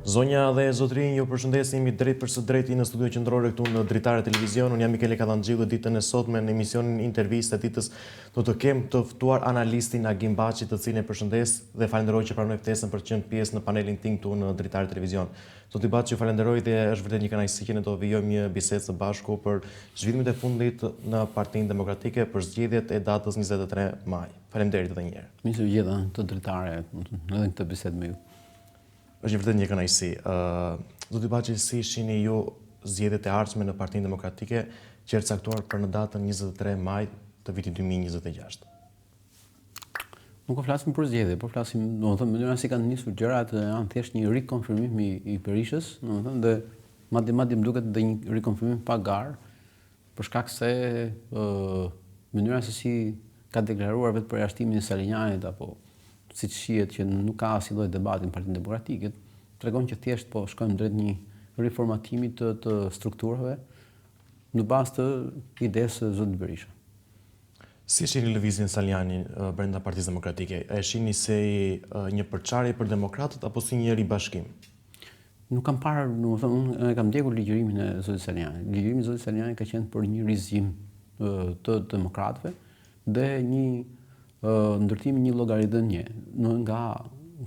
Zonja dhe zotrinj, ju përshëndesim drejt për së drejti në studio qendrore këtu në Dritare Televizion. Unë jam Mikele Kallanxhiu dhe ditën e sotme në emisionin intervistë të ditës do të kem të ftuar analistin Agim Baçi, të cilin e përshëndes dhe falenderoj që pranoi ftesën për të qenë pjesë në panelin tim këtu në Dritare Televizion. Zoti Baçi, ju falenderoj dhe është vërtet një kënaqësi që ne do vijojmë një bisedë së bashku për zhvillimet e fundit në Partinë Demokratike për zgjedhjet e datës 23 maj. Faleminderit edhe një herë. Mirë se vjeta të Dritare edhe në këtë bisedë me ju. Është vërtet një kënaqësi. Zoti Baçi, si shihni ju zgjedhjet e ardhshme në Partinë Demokratike që është caktuar për në datën 23 maj të vitit 2026? Nuk po flasim për zgjedhje, po flasim, domethënë, mënyra si kanë nisur gjërat janë thjesht një rikonfirmim i Berishës, domethënë, dhe madje më duket dhe një rikonfirmim pa garë, për shkak se mënyra se si ka deklaruar vetë përjashtimin e Salinjanit apo siç shihet që nuk ka asnjë lloj debati në Partinë Demokratike, tregon që thjesht po shkojmë drejt një riformatimi të strukturave në bazë të idesë së zotit Berisha. Si shihni lëvizjen Saljani brenda Partisë Demokratike? E shihni si një përçarje për demokratët apo si një ribashkim? Nuk kam parë, domethënë, unë kam ndjekur ligjërimin e zotit Saljani. Ligjërimi i zotit Saljani ka qenë për një rizgjim të demokratëve dhe një ndërtim një llogaridhënie nga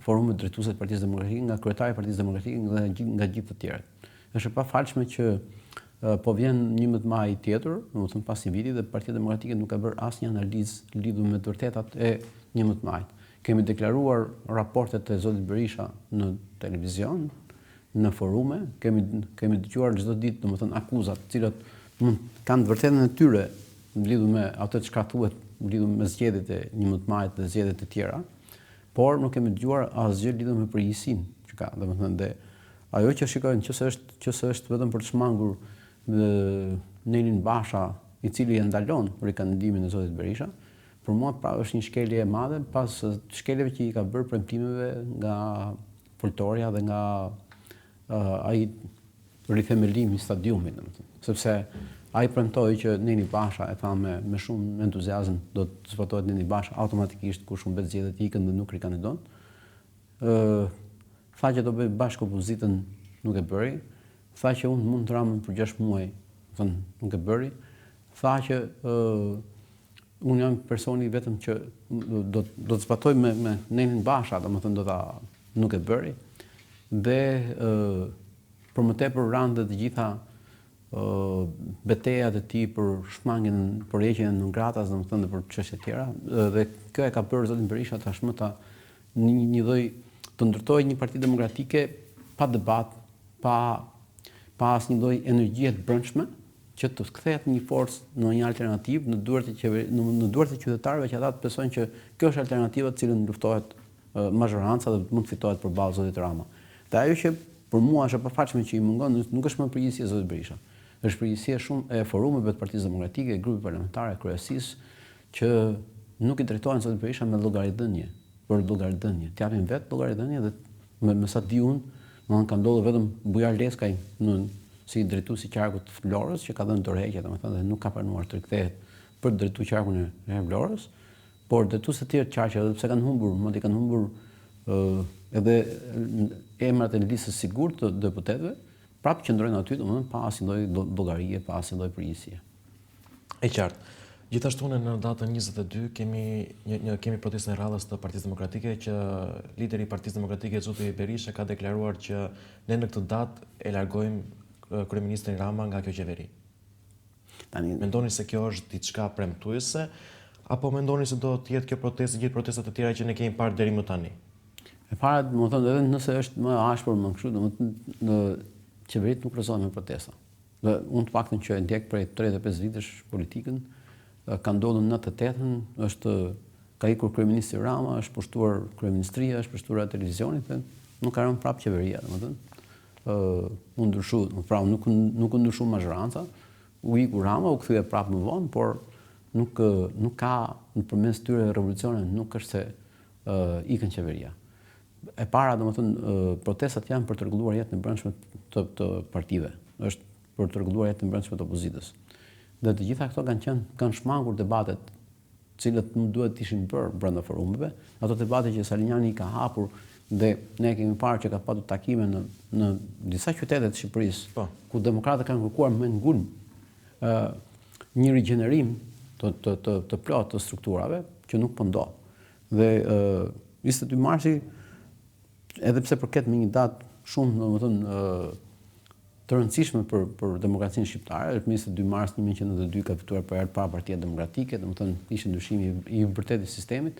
forumet drejtuese të Partisë Demokratike, nga kryetari i Partisë Demokratike dhe nga gjithë të tjerët. Është e pafalshme që po vjen 11 maj tjetër, domethënë pas një viti, dhe Partia Demokratike nuk ka bërë asnjë analizë lidhur me të vërtetat e 11 majit. Kemi deklaruar raportet e zotit Berisha në televizion, në forume, kemi dëgjuar çdo ditë, domethënë, akuzat, të cilat kanë të vërtetën e tyre lidhur me ato çka thuhet lidhur me zgjedhjet e 11 majit dhe zgjedhjet e tjera, por nuk kemi dëgjuar asgjë lidhur me përgjegjësinë që ka, domethënë, dhe ajo që shikojnë që është vetëm për të shmangur Nelin Basha, i cili e ndalon rikandidimin e zotit Berisha, për mua pra është një shkelje e madhe pas shkeljeve që i ka bërë premtimeve nga Foltoria dhe nga ai rithemelimi i stadiumit, domethënë, sepse ai premtoi që Neni Basha, e tha me shumë entuziazëm, do të zbatohet Neni Basha automatikisht kur shumbet zgjedhjet ikën dhe nuk rikandidon. Tha që do bëj bashkë opozitën, nuk e bëri. Tha që unë mund të ramën për 6 muaj, thënë, nuk e bëri. Tha që unë jam personi vetëm që do të zbatoj me Nenin Basha, domethënë nuk e bëri. Dhe për më tepër rande të gjitha betejat e tij për shmangjen, për heqjen e ngratas, domethënë, për çështje të tjera, dhe kjo e ka bërë zotin Berisha tashmë një lloj të ndërtojë një parti demokratike pa debat, pa asnjë lloj energjie të brendshme, që të kthehet një forcë në një alternativë në duart e qytetarëve, që ata të besojnë që kjo është alternativa të cilën luftohet mazhoranca dhe mund të fitohet përballë zotit Rama. Dhe ajo që për mua është e pafalshme që i mungon nuk është më përgjegjësia e zotit Berisha. Është përgjegjësia shumë e forumeve të Partisë Demokratike, grupit parlamentar, kryesisë, që nuk i drejtohen zotit Berisha me llogaridhënie, për llogaridhënie. T'japin vetë llogaridhënie dhe me sa di unë, ka ndodhur vetëm Bujar Leskaj si drejtuesi i qarkut të Florës, që ka dhënë dorëheqje, domethënë, dhe nuk ka pranuar të rikthehet për të drejtuar qarkun e Florës, por drejtuesit e tjerë të qarqeve, edhe pse kanë humbur, madje kanë humbur edhe emrat e listës sigurt të deputetëve, prapë qëndrojnë aty, domethënë, pa asnjë lloj llogarie, pa asnjë lloj përgjegjësie. E qartë. Gjithashtu në datën 22 kemi protestën e radhës të Partisë Demokratike, që lideri i Partisë Demokratike zoti Berisha ka deklaruar që ne në këtë datë e largojmë kryeministrin Rama nga kjo qeveri. Mendoni se kjo është diçka premtuese apo mendoni se do të jetë kjo protestë, gjithë protestat e tjera që ne kemi parë deri më tani? E para, domethënë, edhe nëse është më ashpër më kështu, domethënë, në qeverit nuk rrezohen me protesta. Dhe unë të paktën që e ndjek prej 35 vitesh politikën, ka ndodhur në 98-ën, ka ikur kryeministri Rama, është pushtuar kryeministria, është pushtuar televizionit, dhe nuk ka rënë prapë qeveria, domethënë. U ndryshu, pra nuk u ndryshu mazhoranca, u iku Rama, u kthye prapë më vonë, por nuk ka nëpërmes tyre revolucione, nuk është se ikën qeveria. E para, domethënë, protestat janë për të rregulluar jetën e brendshme të partive, është për të rregulluar jetën e brendshme të opozitës. Dhe të gjitha këto kanë shmangur debatet cilët nuk duhet të ishin bërë brenda forumeve, ato debate që Saliniani i ka hapur dhe ne kemi parë që ka patur takime në disa qytete të Shqipërisë, ku demokratët kanë kërkuar me ngulm një rigjenerim të plot të strukturave që nuk po ndodh. Dhe 22 marsi, edhe pse përket me një datë shumë, domethënë, të rëndësishme për demokracinë shqiptare, 22 mars 1992 ka fituar për herë të parë Partia Demokratike, domethënë ishte ndryshimi i vërtetë i sistemit.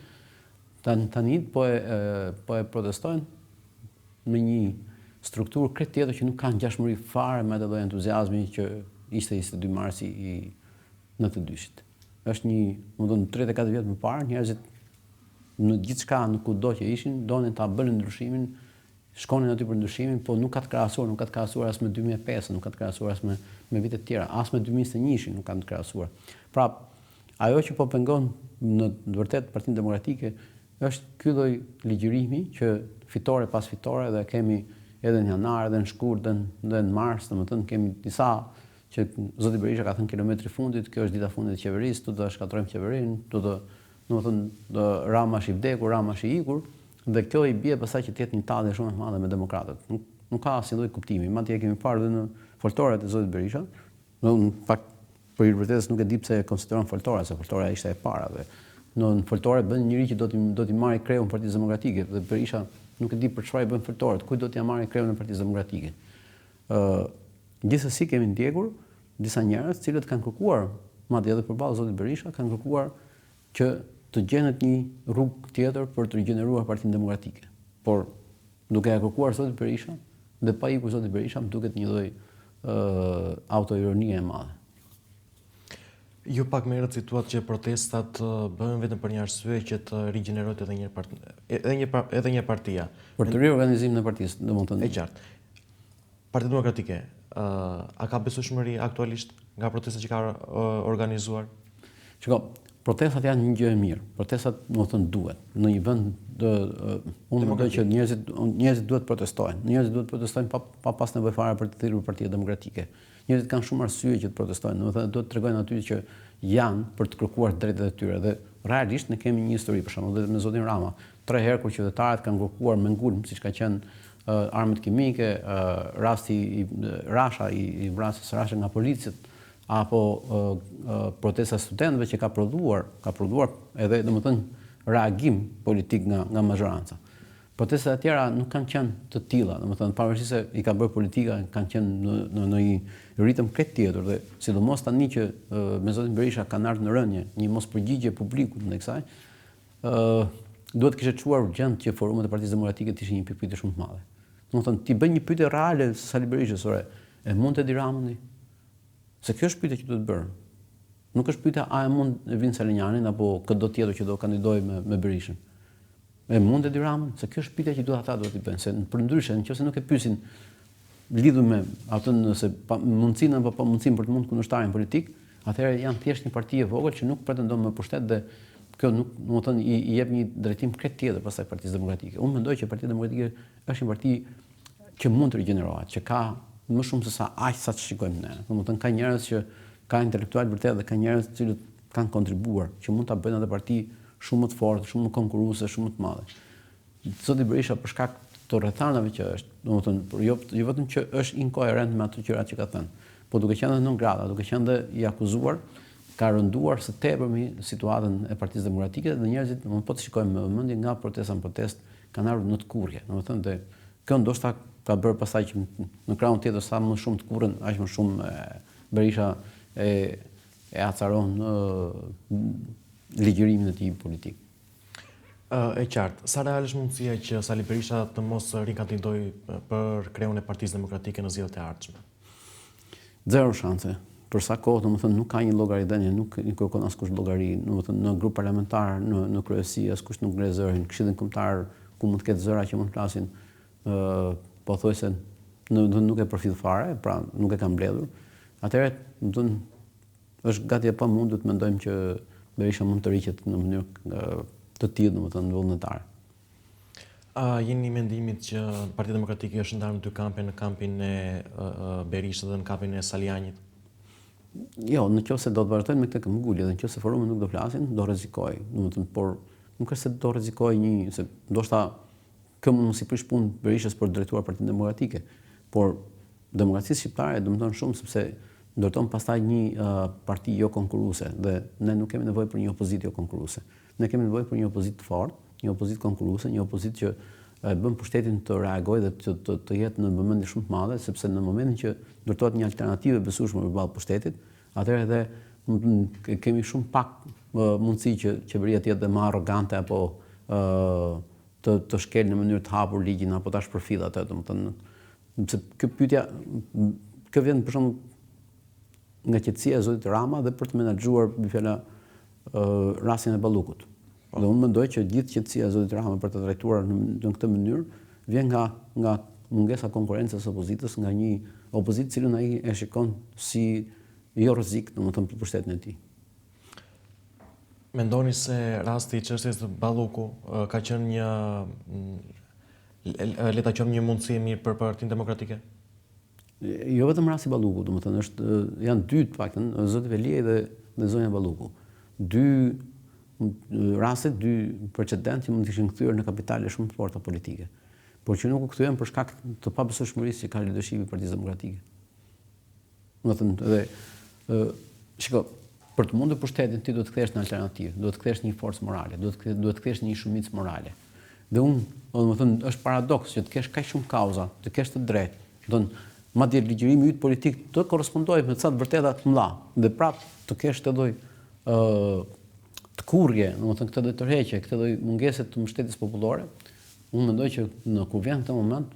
Tani po e protestojnë me një strukturë krejt tjetër që nuk ka ngjashmëri fare me atë lloj entuziazmi që ishte 22 marsi i 92-shit. Është një, domethënë 34 vjet më parë, njerëzit në gjithçka, në kudo që ishin, donin ta bënin ndryshimin, shkonin aty për ndryshimin, po nuk ka të krahasuar as me 2005, nuk ka të krahasuar as me vitet tjera, as me 2021 nuk kanë të krahasuar. Pra, ajo që po pengon në vërtet Partinë Demokratike është ky lloj ligjërimi që fitore pas fitore, dhe kemi edhe në janar, edhe në shkurt, dhe në mars, domethënë kemi disa që zoti Berisha ka thënë kilometri fundit, kjo është dita fundit e qeverisë, do të shkatrojmë qeverinë, domethënë Rama është i vdekur, Rama është i ikur, dhe kjo i bie pastaj që të jetë një tallje shumë e madhe me demokratët. Nuk ka asnjë lloj kuptimi. Madje kemi parë edhe në foltoret e zotit Berisha. Në fakt, për hir vërtetës nuk e di pse e konsideron foltore, se foltora ishte e para dhe në foltore bën njëri që do t'i marrë kreun Partisë Demokratike, dhe Berisha nuk e di për çfarë bën foltorët, kujt do t'ia marrë kreun në Partisë Demokratike. Gjithsesi kemi ndjekur disa njerëz të cilët kanë kërkuar, madje edhe përballë zotit Berisha, kanë kërkuar që të gjenet një rrugë tjetër për të rigjeneruar Partinë Demokratike. Por duke ja kërkuar zotit Berisha dhe pa ikur zoti Berisha, më duket një lloj autoironie e madhe. Ju pak më herët situat që protestat bëhen vetëm për një arsye që të rigjenerohet edhe një partia. Për të riorganizim në partisë, domethënë. E qartë. Partia Demokratike, a ka besueshmëri aktualisht nga protestat që ka organizuar? Shiko, protestat janë një gjë e mirë. Protestat, domethënë, duhet. Në një vend unë mendoj që njerëzit duhet protestojnë. Njerëzit duhet protestojnë pa pas nevojë fare për të thirrur Partia Demokratike. Njerëzit kanë shumë arsye që të protestojnë, domethënë duhet të tregojnë aty që janë për të kërkuar drejtat e tyre, dhe realisht ne kemi një histori, për shembull, me zotin Rama. 3 herë kur qytetarët kanë kërkuar me ngulm, siç ka qenë armët kimike, rasti i Rasha, i vrasjes Rasha nga policët, apo protesta studentëve që ka prodhuar edhe domethënë reagim politik nga majoranca. Protestat e tjera nuk kanë qenë të tilla, domethënë pavarësisht se i ka bërë politika, kanë qenë në një ritëm krejt tjetër, dhe sidomos tani që me zotin Berisha kanë ardhur në rënje një mospërgjigje publiku ndaj kësaj, duhet kishte çuar urgjent që forumet e Partisë Demokratike të ishin një pikpyetje shumë të madhe. Domethënë ti bën një pyetje reale Sali Berishës, e mund të di Ramën? Se kjo është pyetja që duhet bërë. Nuk është pyetja a e mund Vin Salinianin apo këdo tjetër që do kandidojë me Berishën. E mund të di Ramën? Se kjo është pyetja që ata duhet t'i bëjnë. Se përndryshe, nëse nuk e pyesin lidhur me atë nëse mundsinë apo pa mundsinë për të mund kundërshtarin politik, atëherë janë thjesht një parti e vogël që nuk pretendon me pushtet, dhe kjo nuk, domethënë, i jep një drejtim krejt tjetër pastaj Partisë Demokratike. Unë mendoj që Partia Demokratike është një parti që mund të rigjenerohet, që ka më shumë se sa aq sa të shikojmë ne. Domethënë ka njerëz që ka intelektual vërtet, dhe ka njerëz të cilët kanë kontribuar, që mund ta bëjnë atë parti shumë më të fortë, shumë më konkurruese, shumë më të madhe. Zoti Berisha, për shkak të rrethanave që është, domethënë, jo vetëm që është inkoherent me ato gjërat që ka thënë, po duke qenë edhe non grata, duke qenë edhe i akuzuar, ka rënduar së tepërmi situatën e Partisë Demokratike, dhe njerëzit, po të shikojmë me vëmendje, nga protesta në protest kanë ardhur në të kurrje. Domethënë, dhe kjo ndoshta ka bërë pastaj që në krahun tjetër sa më shumë të kurrën, aq më shumë Berisha e acaron ligjërimin e tij politik. E qartë, sa real është mundësia që Sali Berisha të mos rikandidojë për kreun e Partisë Demokratike në zgjedhjet e ardhshme? Zero shanse. Për sa kohë, domethënë, nuk ka një llogaridhënie, nuk i kërkon askush llogari, domethënë në grup parlamentar, në kryesi, askush nuk ngre zërin, Këshillin Kombëtar ku mund të ketë zëra që mund të flasin, pothuajse nuk e përfit fare, pra nuk e ka mbledhur. Atëherë, domethënë, është gati e pamundur të mendojmë që Berisha mund të rriqet në mënyrë të tillë, domethënë vullnetare. Jeni mendimit që Partia Demokratike është ndarë në dy kampe, në kampin e Berishës dhe në kampin e Salianit? Jo, në qoftë se do të vazhdojnë me këtë këmbgulje dhe në qoftë se forumi nuk do flasin, do rrezikoj. Domethënë, por nuk është se do rrezikoj se ndoshta kë mund mos i prish punë Berishës për drejtuar Partinë Demokratike, por demokracisë shqiptare dëmton shumë sepse ndërton pastaj një parti jo konkurruese dhe ne nuk kemi nevojë për një opozitë jo konkurruese. Ne kemi nevojë për një opozitë të fortë, një opozitë konkurruese, një opozitë që bën pushtetin të reagojë dhe të jetë në vëmendje shumë të madhe, sepse në momentin që ndërtohet një alternativë e besueshme përballë pushtetit, atëherë edhe kemi shumë pak mundësi që qeveria të jetë më arrogante apo të shkel në mënyrë të hapur ligjin apo ta shpërfillë atë, domethënë, sepse kjo pyetja kjo vjen për shembull nga qetësia e zotit Rama dhe për të menaxhuar me fjala rastin e Ballukut. Dhe unë mendoj që gjithë qetësia e zotit Rama për të drejtuar në këtë mënyrë vjen nga mungesa konkurrencës së opozitës, nga një opozitë cilën ai e shikon si jo rrezik, domethënë për pushtetin e tij. Mendoni se rasti i çështjes së Balluku ka qenë një le ta quajmë një mundësi e mirë për Partinë Demokratike? Jo vetëm rasti i Ballukut, domethënë janë dy të paktën, zoti Veliaj dhe zonja Balluku. Dy raste, dy precedent që mund të ishin kthyer në kapitale shumë të forta politike, por që nuk u kthyen për shkak të pabesueshmërisë që ka leadershipi i Partisë Demokratike. Domethënë, edhe shiko, për të mundur pushtetin ti duhet të kthesh në alternativë, duhet të kthesh një forcë morale, duhet të kthesh një shumicë morale. Dhe domethënë është paradoks që të kesh kaq shumë kauza, të kesh të drejtë, domethënë madje ligjërimi yt politik të korrespondojë me ca të vërteta të mëdha dhe prapë të kesh këtë lloj të kurrje, domethënë këtë lloj tërheqje, këtë lloj mungese të mbështetjes popullore. Unë mendoj që kur vjen këtë moment,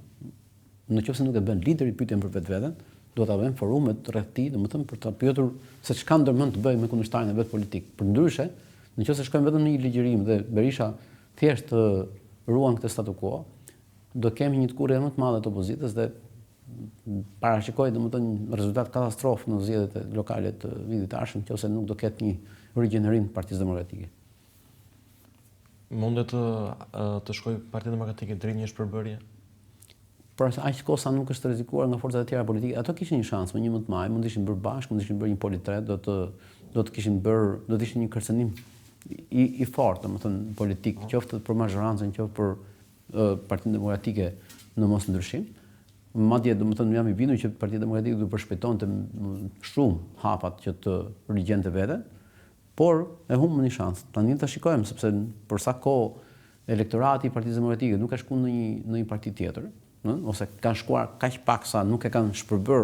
nëse nuk e bën lideri pyetjen për vetveten, do ta bëjmë forumet rreth tij, domethënë për ta pyetur se çka ndërmend të bëjë me kundërshtarin e vet politik. Përndryshe, nëse shkojmë vetëm në një ligjërim dhe Berisha thjesht ruan këtë statu quo, do kemi një kurrje më të madhe të opozitës dhe parashikoj domethënë një rezultat katastrofë në zgjedhjet lokale të vitit të ardhshëm, nëse nuk do ketë një rigjenerim të Partisë Demokratike. Mundet të shkojë Partia Demokratike drejt një shpërbërje? Por aq kohë sa nuk është rrezikuar nga forcat e tjera politike, ato kishin një shans, më 11 maj, mund të ishin bërë bashkë, mund të ishin bërë një politret, do të ishin një kërcënim i fortë, domethënë politik, qoftë për mazhorancën, qoftë për Partinë Demokratike në mosndryshim. Madje domethënë jam i bindur që Partia Demokratike do të përshpejtonte shumë hapat që të rigjente veten, por e humbën një shans. Tani ta shikojmë sepse për sa kohë elektorati i Partisë Demokratike nuk ka shkuar në një parti tjetër, ose kanë shkuar kaq pak sa nuk e kanë shpërbër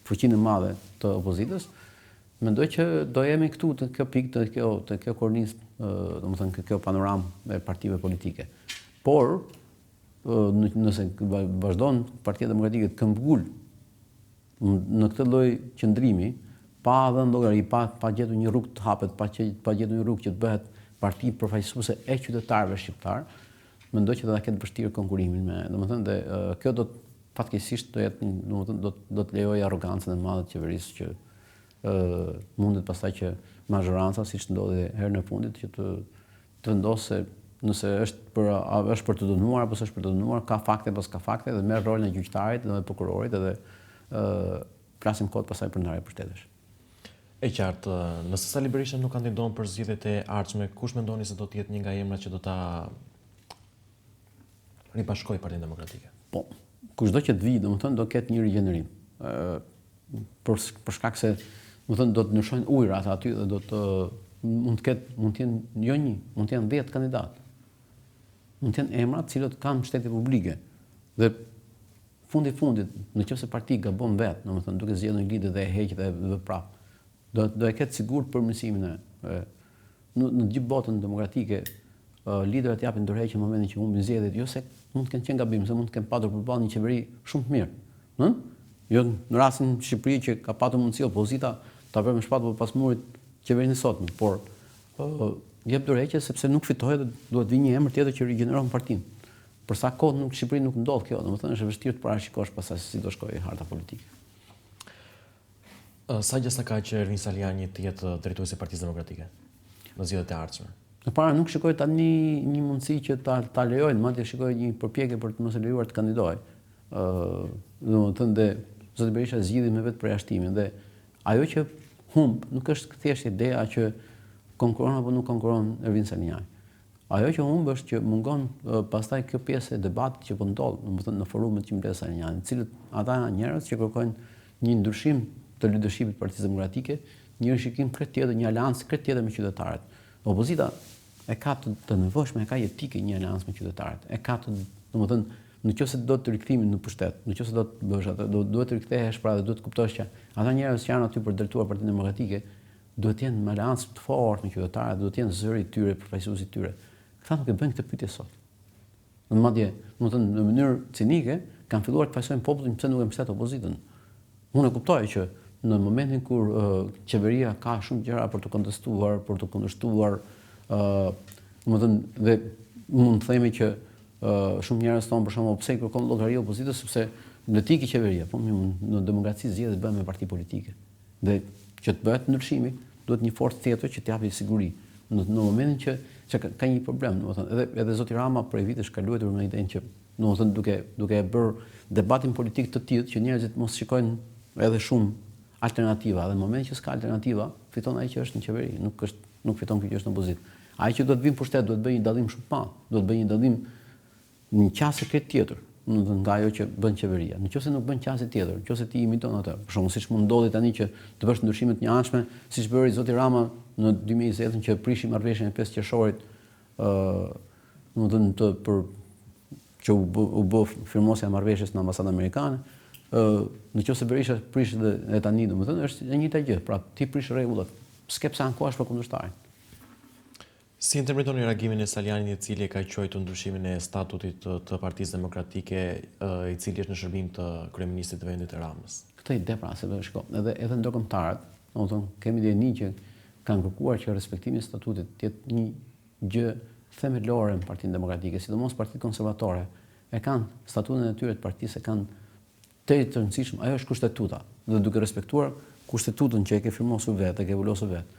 fuqinë e madhe të opozitës, mendoj që do jemi këtu të kjo pikë, të kjo kornizë, domethënë kjo panoramë e partive politike. Por nëse vazhdon Partia Demokratike të këmbgul në këtë lloj qëndrimi, pa dhënë llogari, pa gjetur një rrugë të hapet, pa gjetur një rrugë që të bëhet parti përfaqësuese e qytetarëve shqiptar, mendoj që do ta ketë vështirë konkurimin me, domethënë dhe kjo do të fatkeqësisht do jetë, domethënë do të lejojë arrogancën e madhe të qeverisë që mundet pastaj që mazhoranca, siç ndodhi herën e fundit, që të vendosë nëse është për të dënuar apo s'është për të dënuar, ka fakte apo s'ka fakte dhe merr rolin e gjyqtarit dhe prokurorit edhe flasim kohët pastaj për ndarje pushtetesh. E qartë, nëse Sali Berisha nuk kandidon për zgjedhjet e ardhshme, kush mendoni se do të jetë një nga emrat që do ta ribashkojë Partinë Demokratike? Po, kushdo që të vijë, domethënë do ketë një rigjenerim. Për shkak se domethënë do të ndryshojnë ujërat aty dhe do të mund të jenë jo një, mund të jenë 10 kandidatë. Mund të jenë emra të cilët kanë mbështetje publike. Dhe fundit, nëse partia gabon vet, domethënë duke zgjedhur një lider dhe e heq dhe vë prapë, do e ketë sigurt përmirësimin në gjithë botën demokratike. Liderët japin dorëheqje në momentin që humbin zgjedhjet, jo se mund të kenë qenë gabim, se mund të kenë patur përballë një qeveri shumë të mirë. Jo në rastin e Shqipërisë që ka patur mundësi opozita ta vërë me shpatë pas murit qeverinë e sotme, por jep dorëheqje sepse nuk fitoi dhe duhet vi një emër tjetër që rigjeneron partinë. Për sa kohë në Shqipëri nuk ndodh kjo, domethënë është e vështirë të parashikosh pastaj se si do shkojë harta politike. Sa gjasa ka që Ervin Saliani të jetë drejtuesi i Partisë Demokratike në zgjedhjet e ardhshme? Në para nuk shikoj tani një mundësi që ta lejojnë, madje shikoj një përpjekje për të mos e lejuar të kandidojë. Domethënë zoti Berisha zgjidhi me vetë përjashtimin dhe ajo që humb nuk është thjesht ideja që konkuron apo nuk konkuron Ervin Saliniaj. Ajo që humb është që mungon pastaj kjo pjesë e debatit që po ndodh, domethënë në forumet që mbledh Saliniaj, të cilët ata janë njerëz që kërkojnë një ndryshim të leadershipit të Partisë Demokratike, një rishikim krejt tjetër, një aleancë krejt tjetër me qytetarët. Opozita e ka të nevojshme, e ka jetike një aleancë me qytetarët. E ka të, domethënë, nëse do të rikthehemin në pushtet, nëse do të bësh atë, duhet të rikthehesh pra dhe duhet të kuptosh që ata njerëz që janë aty për drejtuar Partinë Demokratike duhet të jenë me aleancë të fortë me qytetarët, duhet të jenë zëri i tyre, përfaqësuesi i tyre. Këta nuk e bëjnë këtë pyetje sot. Madje, domethënë në mënyrë cinike kanë filluar të fajsojnë popullin pse nuk e mbështet opozitën. Unë e kuptoj që në momentin kur qeveria ka shumë gjëra për të kontestuar, për të kundërshtuar, domethënë dhe mund të themi që shumë njerëz thonë për shembull pse i kërkon llogari opozitës sepse le të ikë qeveria, po në demokraci zgjedhjet bëhen me parti politike. Dhe që të bëhet ndryshimi, duhet një forcë tjetër që t'japi siguri. Në momentin që ka një problem, domethënë edhe zoti Rama prej vitesh ka luajtur me idenë që domethënë duke bërë debatin politik të tillë që njerëzit mos shikojnë edhe shumë alternativa, dhe në momentin që s'ka alternativa, fiton ai që është në qeveri, nuk fiton ky që është në opozitë. Ai që do të vinë pushtet duhet bëjë një dallim shumë të madh, duhet bëjë një dallim në qasje këtë tjetër, nga ajo që bën qeveria. Nëse nuk bën qasje tjetër, nëse ti imiton atë, për shembull siç mund ndodhi tani që të bësh ndryshime të njëanshme, siç bëri zoti Rama në 2020 që prishi marrëveshjen e 5 qershorit, domethënë që u bë firmosja e marrëveshjes në ambasadën amerikane, nëse Berisha prish dhe tani, domethënë është e njëjta gjë. Pra ti prish rregullat, s'ke pse ankohesh për kundërshtarin. Si interpretoni reagimin e Salianit, i cili ka quajtur ndryshimin e statutit të Partisë Demokratike, i cili është në shërbim të kryeministit të vendit të Ramës? Këtë ide pra, se shiko, edhe ndërkombëtarët, domethënë kemi dieni që kanë kërkuar që respektimi i statutit të jetë një gjë themelore në Partinë Demokratike, sidomos Partitë Konservatore, e kanë statutin e tyre të partisë, e kanë të rëndësishëm, ajo është kushtetuta, dhe duke respektuar kushtetutën që e ke firmosur vetë, e ke vulosur vetë.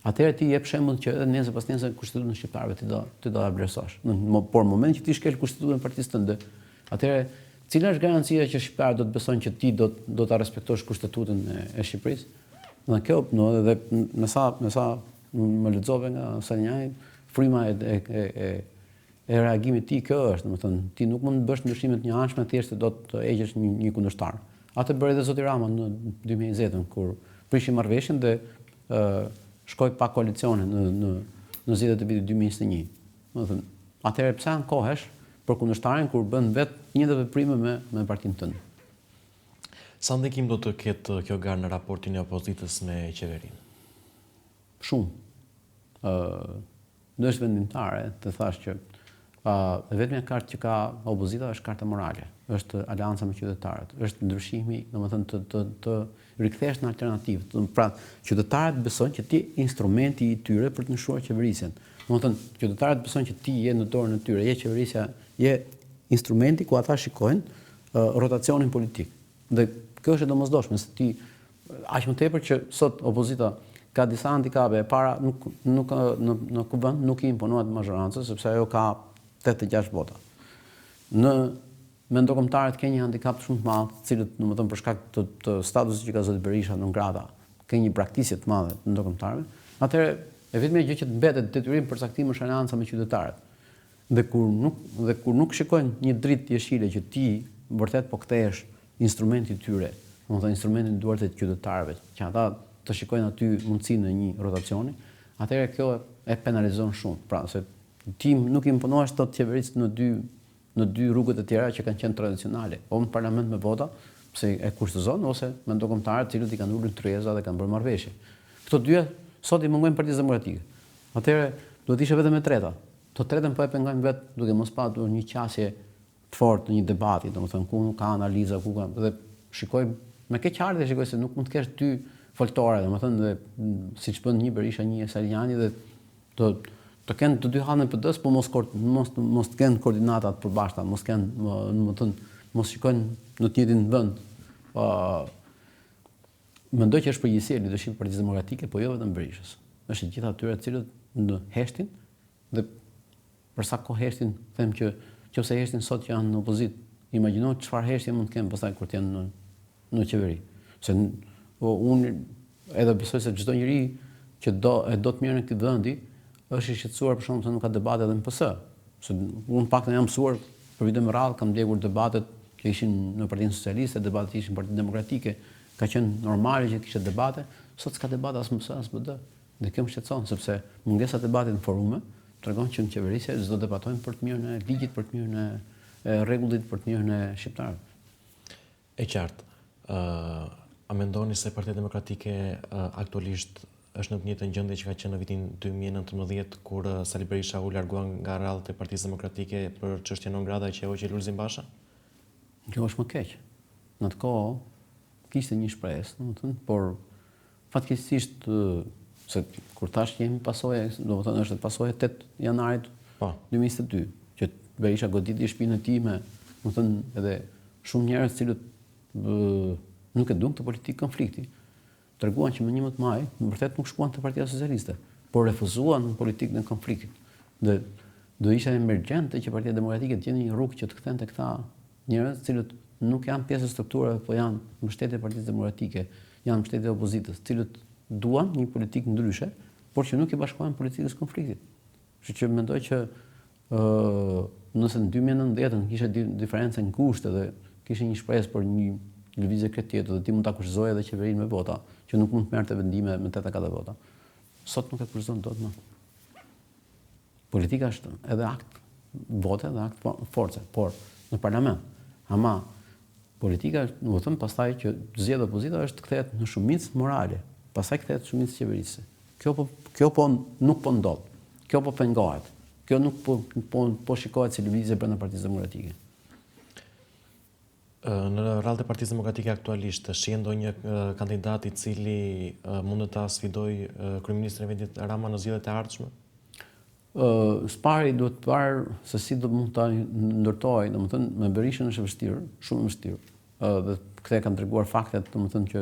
Atëherë ti jep shembull që edhe nesër pas nesër kushtetutën e shqiptarëve ti do ta vlerësosh. Por në momentin që ti shkel kushtetutën e partisë tënde, atëherë cila është garancia që shqiptarët do të besojnë që ti do ta respektosh kushtetutën e Shqipërisë? Dhe kjo edhe me sa më lexova nga Saliniaj, fryma e reagimit ti kjo është, domethënë ti nuk mund të bësh ndryshime të njëanshme, thjesht do të heqësh një kundërshtar. Atë bëri edhe zoti Rama në 2020 kur prishi marrëveshjen dhe shkoi pa koalicione në zgjedhjet e vitit 2021. Domethënë, atëherë pse ankohesh për kundërshtarin kur bën vetë një veprime me partinë tënde? Sa ndikim do të ketë kjo garë në raportin e opozitës me qeverinë? Shumë. Në është vendimtare, të thash që vetmja kartë që ka opozita është karta morale, është aleanca me qytetarët, është ndryshimi, domethënë të rikthesh në alternativë. Pra, qytetarët besojnë që ti instrumenti i tyre për të ndryshuar qeverisjen. Domethënë, qytetarët besojnë që ti je në dorën e tyre, je qeverisja, je instrumenti ku ata shikojnë rotacionin politik. Dhe kjo është e domosdoshme, se ti aq më tepër që sot opozita ka disa handikape. E para, në kuvend nuk i imponohet mazhorancës, sepse ajo ka 86 vota. Me ndërkombëtarët ka një handikap shumë të madh, të cilët domethënë për shkak të statusit që ka zoti Berisha në ngrata, ka një braktisje të madhe të ndërkombëtarëve. Atëherë, e vetmja gjë që të mbetet detyrim përcaktim është aleanca me qytetarët. Dhe kur nuk shikojnë një dritë jeshile që ti vërtet po kthehesh instrumenti i tyre, domethënë instrumentin e duart të qytetarëve, që ata të shikojnë aty mundësinë në një rotacioni, atëherë kjo e penalizon shumë. Pra, se ti nuk imponohesh tot qeverisë në dy rrugët e tjera që kanë qenë tradicionale, o në parlament me vota, pse e kushtozon, ose me ndërkombëtarët cilët i kanë ulur tryeza dhe kanë bërë marrëveshje. Këto dyja sot i mungojnë Partisë Demokratike. Atëherë duhet ishte vetëm e treta. Të tretën po e pengojnë vetë duke mos pasur një qasje të fortë në një debati, domethënë ku ka analiza, ku ka dhe shikoj me ke qartë shikoj se nuk mund të kesh dy foltore, domethënë dhe siç bën një Berisha, një Saliniani dhe të kenë të dy hanë PD-s, po mos të kenë koordinatat përbashkëta, mos shikojnë në të njëjtin vend. Mendoj që është përgjegjësia e leadershipit Partisë Demokratike, po jo vetëm Berishës. Është gjithë atyre të cilët në heshtin dhe për sa kohë heshtin, them që nëse heshtin sot që janë në opozitë, imagjino çfarë heshtje mund të kenë pastaj kur të jenë në qeveri. Se unë edhe besoj se çdo njeri që do të mirën e këtij vendi është i shqetësuar për shkak se nuk ka debate edhe në PS. Se unë paktën jam mësuar për vite me radhë, kam ndjekur debatet që ishin në Partinë Socialiste, debatet që ishin në Partinë Demokratike, ka qenë normale që kishte debate, sot s'ka debate as PS as PD. Dhe kjo më shqetëson sepse mungesa e debatit në forume tregon që në qeverisje çdo debatojnë për të mirën e ligjit, për të mirën e rregullit, për të mirën e shqiptarëve. E qartë. A mendoni se Partia Demokratike aktualisht është në të njëjtën gjendje që ka qenë në vitin 2019 kur Sali Berisha u largua nga rradhët e Partisë Demokratike për çështjen non grata që hoqi Lulzim Basha? Kjo është më keq. Në atë kohë kishte një shpresë, domethënë, por fatkeqësisht se kur tash jemi pasojë, domethënë është pasojë 8 janarit 2022, që Berisha goditi shtëpinë e tij me, domethënë, edhe shumë njerëz cilët nuk e duan këtë politikë konflikti. Treguan që më 11 maj, në vërtet nuk shkuan te Partia Socialiste, por refuzuan politikën e konfliktit. Dhe do ishte emergjente që Partia Demokratike të gjente një rrugë që të kthente këta njerëz të cilët nuk janë pjesë e strukturave, po janë mbështetje e Partisë Demokratike, janë mbështetje e opozitës, të cilët duan një politikë ndryshe, por që nuk i bashkohen politikës konfliktit. Kështu që mendoj që nëse në 2019 kishte diferencë në kushte dhe kishte një shpresë për një lëvizje këtë tjetër dhe ti mund ta kushtoje edhe qeverinë me vota, që nuk mund të merrte vendime me 84 vota. Sot nuk e kushton dot më. Politika është edhe akt vote dhe akt force, por në parlament. Ama politika është, do të them, pastaj që zgjedh opozita është të kthehet në shumicë morale, pastaj kthehet shumicë qeverisë. Kjo po nuk po ndodh. Kjo po pengohet. Kjo nuk po shikohet si lëvizje brenda Partisë Demokratike. Në rradhët e Partisë Demokratike aktualisht, shihen ndonjë kandidat i cili mund të ta sfidojë kryeministrin e vendit Rama në zgjedhjet e ardhshme? Spari duhet të parë se si do mund ta ndërtojë, domethënë me Berishën është vështirë, shumë vështirë. Dhe këthe kanë treguar faktet, domethënë që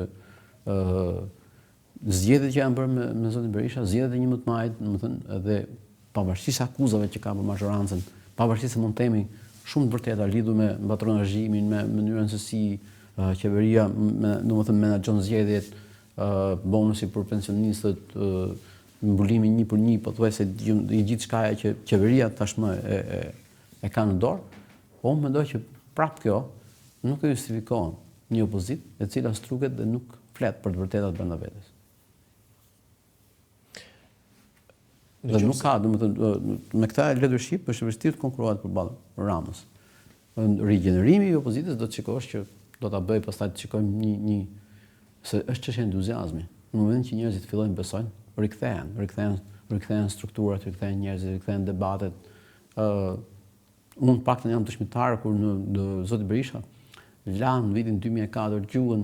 zgjedhjet që janë bërë me zotin Berisha, zgjedhjet e 11 majit, domethënë, edhe pavarësisht akuzave që ka për mazhorancën, pavarësisht se mund të themi shumë të vërteta lidhur me patronazhimin, me mënyrën se si qeveria, domethënë menaxhon zgjedhjet, bonusi për pensionistët, mbulimi 1 për 1, pothuajse i gjithë shkaja që qeveria tashmë e ka në dorë, po unë mendoj që prapë kjo nuk e justifikohen një opozitë e cila struket dhe nuk flet për të vërtetat brenda vetes. Dhe nuk ka, domethënë, me këtë leadership është vështirë të konkurohet përballë Ramës. Rigjenerimi i opozitës do të shikosh që do ta bëj pastaj të shikojmë një se është çështje entuziazmi. Në momentin që njerëzit fillojnë besojnë, rikthehen strukturat, rikthehen njerëzit, rikthehen debatet. Unë paktën jam dëshmitar kur në zoti Berisha lanë në vitin 2004 gjuhën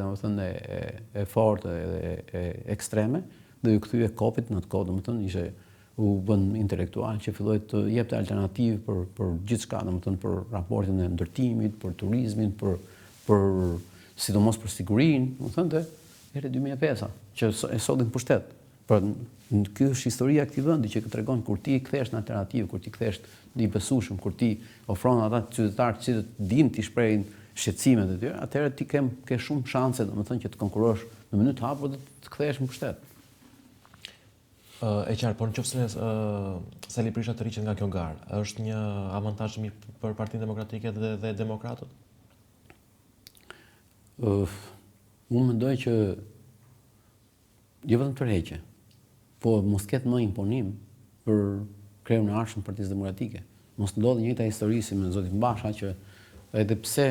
domethënë e fortë e ekstreme dhe ju kthye kopit në atë kohë, domethënë u bën intelektual që filloi të jepte alternativë për gjithçka, domethënë për raportin e ndërtimit, për turizmin, për sidomos për sigurinë, domethënë te era 2005 që e sollin pushtet. Por ky është historia e këtij vendi që tregon kur ti kthesh në alternativë, kur ti kthesh i besueshëm, kur ti ofron ata qytetarë që dinë ti shprehin shqetësimet e tyre, atëherë ti ke shumë shanse, domethënë, që të konkurosh në mënyrë të hapur dhe të kthehesh në pushtet. E qartë, por nëse Sali Berisha të rriqet nga kjo garë, është një avantazh mirë për Partinë Demokratike dhe Demokratët? Unë mendoj që jo vetëm tërheqje, po mos ketë më imponim për kreun e ardhshëm të Partisë Demokratike. Mos ndodhë njëjta histori si me zotin Basha, që edhe pse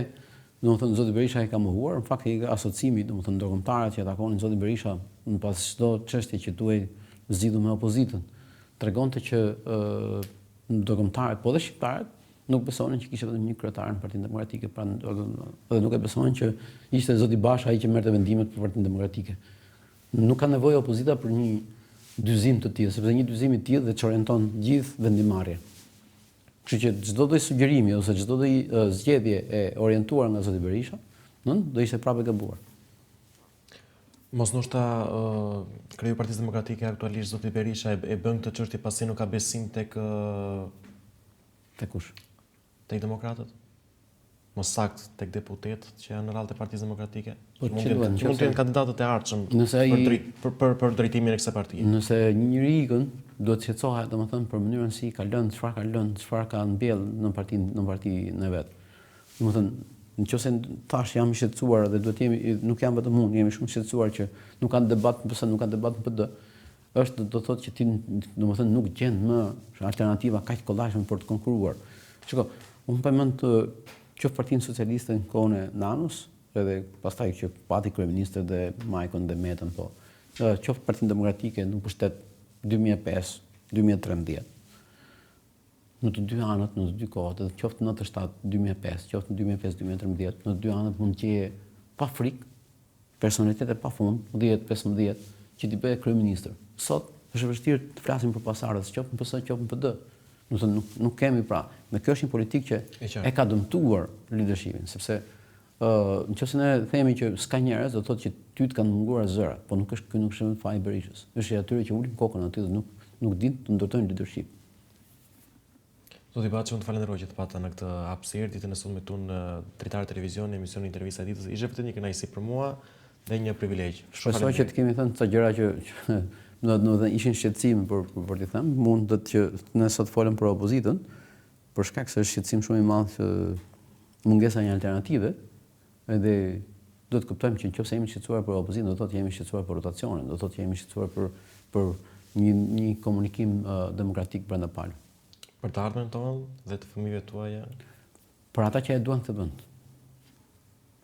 domethënë zoti Berisha e ka mohuar, në fakt i asociimi, domethënë ndërkombëtarët që atakonin zotin Berisha në pas çdo çështje që duhej zgjidhur me opozitën, tregonte që ndërkombëtarët, po dhe shqiptarët, nuk besonin që kishte vetëm një kryetar në Partinë Demokratike, dhe nuk e besonin që ishte zoti Basha ai që merrte vendimet për Partinë Demokratike. Nuk ka nevojë opozita për një dyzim të tillë, sepse një dyzim i tillë dhe çorienton gjithë vendimarrjen. Kështu që çdo lloj sugjerimi ose çdo lloj zgjedhje e orientuar nga zoti Berisha, do ishte prapë e gabuar. Mos ndoshta kreu i Partisë Demokratike aktualisht zoti Berisha e bën këtë çështje pasi nuk ka besim tek kush? Tek Demokratët? mos sakt tek deputetët që janë në radhë të Partisë Demokratike? Po, Që mund të jenë kandidatët e ardhshëm për drejtimin e kësaj partie. Nëse një njeri ikën, duhet të shqetësohet, domethënë për mënyrën si ka lënë, çfarë ka mbjell në partinë e vet. Domethënë, nëse tash jam i shqetësuar dhe duhet jemi, nuk jam vetëm unë, jemi shumë shqetësuar që nuk kanë debat, pse nuk kanë debat në PD. Është do thotë që ti domethënë nuk gjen më alternativa kaq kollajshme për të konkuruar. Shiko, unë përmend qoftë Partinë Socialiste në kohën e Nanus, edhe pastaj që pati kryeministër dhe Majkon dhe Metën, po. Qoftë Partinë Demokratike në pushtet 2005-2013. Në të dy anët, në të dy kohët, edhe qoftë 97-2005, qoftë 2005-2013, në të dy anët mund të jetë pa frikë, personalitete pa fund, 10-15, që t'i bëhet kryeministër. Sot është e vështirë të flasim për pasardhës, qoftë në PS, qoftë në PD. Nuk kemi pra. Me kjo është një politikë që e ka dëmtuar leadershipin, sepse nëse ne themi që s'ka njerëz, do thotë që ty të kanë munguar zëra, po nuk është faji Berishës. Është atyre që ulin kokën aty dhe nuk din të ndërtojnë leadership. Zoti Baçi, unë të falenderoj që të pata në këtë hapësirë, ditën e sotme këtu në Dritare Televizion, në emisionin Intervista e ditës. Ishte vërtet një kënaqësi për mua dhe një privilegj. Shpresoj që të kemi thënë ca gjëra që do ishin shqetësim për t'i thënë, mund të që ne sot folëm për opozitën, për shkak se është shqetësim shumë i madh që mungesa një alternative, edhe do të kuptojmë që nëse jemi shqetësuar për opozitën, do thotë jemi shqetësuar për rotacionin, do thotë jemi shqetësuar për një komunikim demokratik brenda palë. Për të ardhmen tonë dhe të fëmijëve tuaja? Për ata që e duan këtë vend.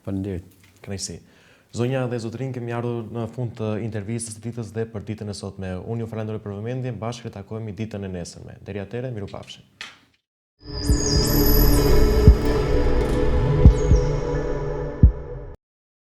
Faleminderit. Kënaqësi. Zonja dhe zotërin, kemi ardhur në fund të intervistës të ditës dhe për ditën e sotme. Unë ju falenderoj për vëmendjen, bashkë takohemi ditën e nesërme. Deri atëherë, mirupafshim.